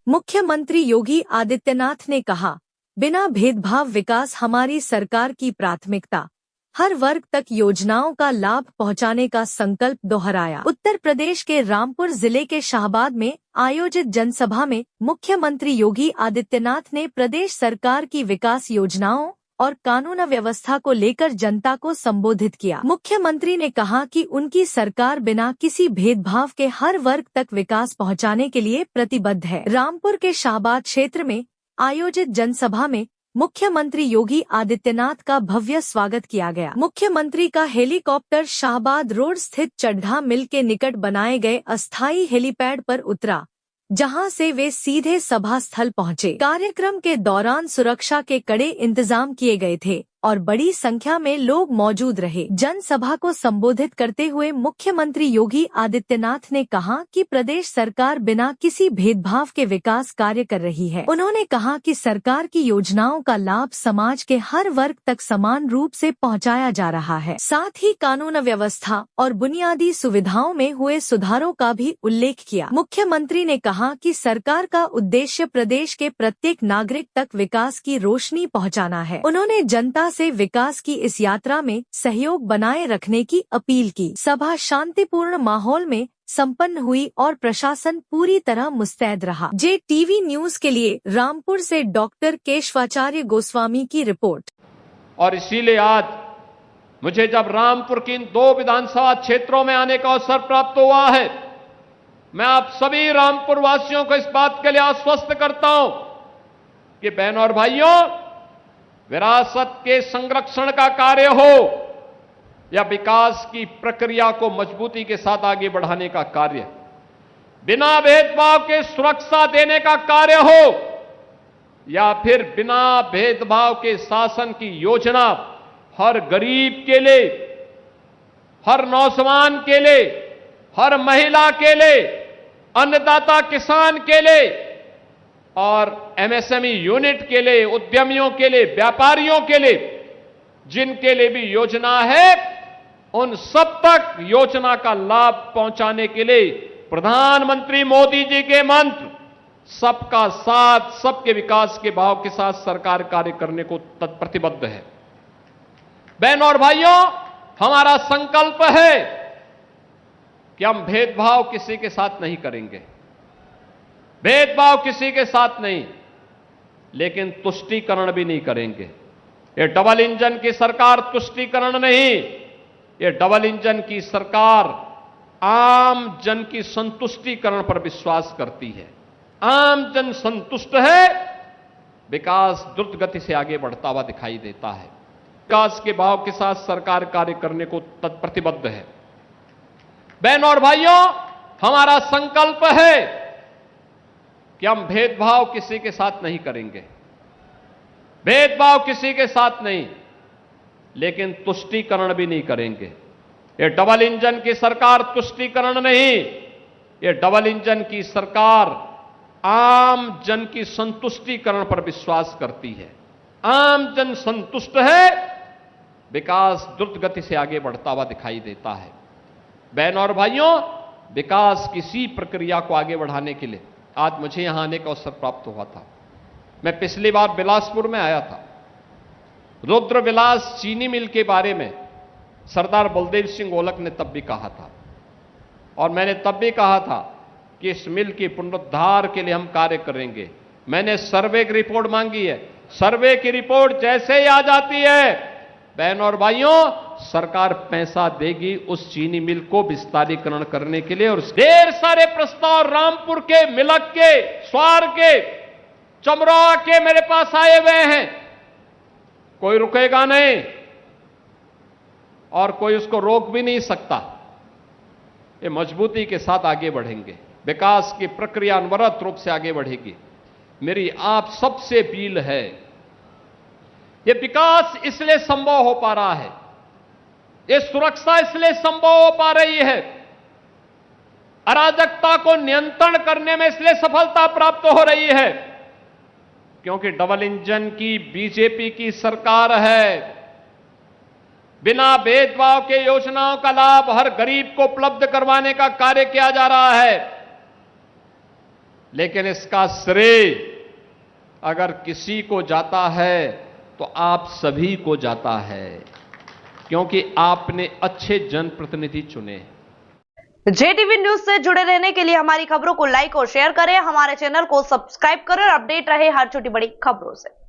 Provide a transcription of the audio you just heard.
मुख्यमंत्री योगी आदित्यनाथ ने कहा, बिना भेदभाव विकास हमारी सरकार की प्राथमिकता। हर वर्ग तक योजनाओं का लाभ पहुंचाने का संकल्प दोहराया। उत्तर प्रदेश के रामपुर जिले के शाहबाद में आयोजित जनसभा में मुख्यमंत्री योगी आदित्यनाथ ने प्रदेश सरकार की विकास योजनाओं और कानून व्यवस्था को लेकर जनता को संबोधित किया। मुख्यमंत्री ने कहा कि उनकी सरकार बिना किसी भेदभाव के हर वर्ग तक विकास पहुंचाने के लिए प्रतिबद्ध है। रामपुर के शाहबाद क्षेत्र में आयोजित जनसभा में मुख्यमंत्री योगी आदित्यनाथ का भव्य स्वागत किया गया। मुख्यमंत्री का हेलीकॉप्टर शाहबाद रोड स्थित चड्ढा मिल के निकट बनाए गए अस्थायी हेलीपैड पर उतरा, जहां से वे सीधे सभा स्थल पहुंचे। कार्यक्रम के दौरान सुरक्षा के कड़े इंतजाम किए गए थे और बड़ी संख्या में लोग मौजूद रहे। जनसभा को संबोधित करते हुए मुख्यमंत्री योगी आदित्यनाथ ने कहा कि प्रदेश सरकार बिना किसी भेदभाव के विकास कार्य कर रही है। उन्होंने कहा कि सरकार की योजनाओं का लाभ समाज के हर वर्ग तक समान रूप से पहुंचाया जा रहा है। साथ ही कानून व्यवस्था और बुनियादी सुविधाओं में हुए सुधारों का भी उल्लेख किया। मुख्यमंत्री ने कहा कि सरकार का उद्देश्य प्रदेश के प्रत्येक नागरिक तक विकास की रोशनी पहुँचाना है। उन्होंने जनता से विकास की इस यात्रा में सहयोग बनाए रखने की अपील की। सभा शांतिपूर्ण माहौल में संपन्न हुई और प्रशासन पूरी तरह मुस्तैद रहा। JTV न्यूज के लिए रामपुर से डॉक्टर केशवाचार्य गोस्वामी की रिपोर्ट। और इसीलिए आज मुझे जब रामपुर की इन 2 विधानसभा क्षेत्रों में आने का अवसर प्राप्त हुआ है, मैं आप सभी रामपुर वासियों को इस बात के लिए आश्वस्त करता हूं कि बहनों और भाइयों, विरासत के संरक्षण का कार्य हो या विकास की प्रक्रिया को मजबूती के साथ आगे बढ़ाने का कार्य, बिना भेदभाव के सुरक्षा देने का कार्य हो या फिर बिना भेदभाव के शासन की योजना हर गरीब के लिए, हर नौजवान के लिए, हर महिला के लिए, अन्नदाता किसान के लिए और MSME यूनिट के लिए, उद्यमियों के लिए, व्यापारियों के लिए, जिनके लिए भी योजना है, उन सब तक योजना का लाभ पहुंचाने के लिए प्रधानमंत्री मोदी जी के मंत्र सबका साथ, सबके विकास के भाव के साथ सरकार कार्य करने को प्रतिबद्ध है। बहनों और भाइयों, हमारा संकल्प है कि हम भेदभाव किसी के साथ नहीं करेंगे, भेदभाव किसी के साथ नहीं, लेकिन तुष्टीकरण भी नहीं करेंगे। ये डबल इंजन की सरकार तुष्टीकरण नहीं, ये डबल इंजन की सरकार आम जन की संतुष्टीकरण पर विश्वास करती है। आम जन संतुष्ट है, विकास द्रुत गति से आगे बढ़ता हुआ दिखाई देता है। विकास के भाव के साथ सरकार कार्य करने को प्रतिबद्ध है। बहनों और भाइयों, हमारा संकल्प है कि हम भेदभाव किसी के साथ नहीं करेंगे, भेदभाव किसी के साथ नहीं, लेकिन तुष्टीकरण भी नहीं करेंगे। ये डबल इंजन की सरकार तुष्टीकरण नहीं, ये डबल इंजन की सरकार आम जन की संतुष्टीकरण पर विश्वास करती है। आम जन संतुष्ट है, विकास द्रुत गति से आगे बढ़ता हुआ दिखाई देता है। बहनों और भाइयों, विकास किसी प्रक्रिया को आगे बढ़ाने के लिए आज मुझे यहां आने का अवसर प्राप्त हुआ था। मैं पिछली बार बिलासपुर में आया था। रुद्र विलास चीनी मिल के बारे में सरदार बलदेव सिंह ओलक ने तब भी कहा था, और मैंने तब भी कहा था कि इस मिल के पुनरुद्धार के लिए हम कार्य करेंगे। मैंने सर्वे की रिपोर्ट मांगी है। सर्वे की रिपोर्ट जैसे ही आ जाती है, बहनों और भाइयों, सरकार पैसा देगी उस चीनी मिल को विस्तारीकरण करने के लिए। और ढेर सारे प्रस्ताव रामपुर के, मिलक के, स्वार के, चमरोआ के मेरे पास आए हुए हैं। कोई रुकेगा नहीं और कोई उसको रोक भी नहीं सकता। ये मजबूती के साथ आगे बढ़ेंगे, विकास की प्रक्रिया अनवरत रूप से आगे बढ़ेगी। मेरी आप सबसे अपील है, ये विकास इसलिए संभव हो पा रहा है, ये सुरक्षा इसलिए संभव हो पा रही है, अराजकता को नियंत्रण करने में इसलिए सफलता प्राप्त हो रही है क्योंकि डबल इंजन की बीजेपी की सरकार है। बिना भेदभाव के योजनाओं का लाभ हर गरीब को उपलब्ध करवाने का कार्य किया जा रहा है। लेकिन इसका श्रेय अगर किसी को जाता है तो आप सभी को जाता है, क्योंकि आपने अच्छे जनप्रतिनिधि चुने। JTV न्यूज से जुड़े रहने के लिए हमारी खबरों को लाइक और शेयर करें, हमारे चैनल को सब्सक्राइब करें और अपडेट रहे हर छोटी बड़ी खबरों से।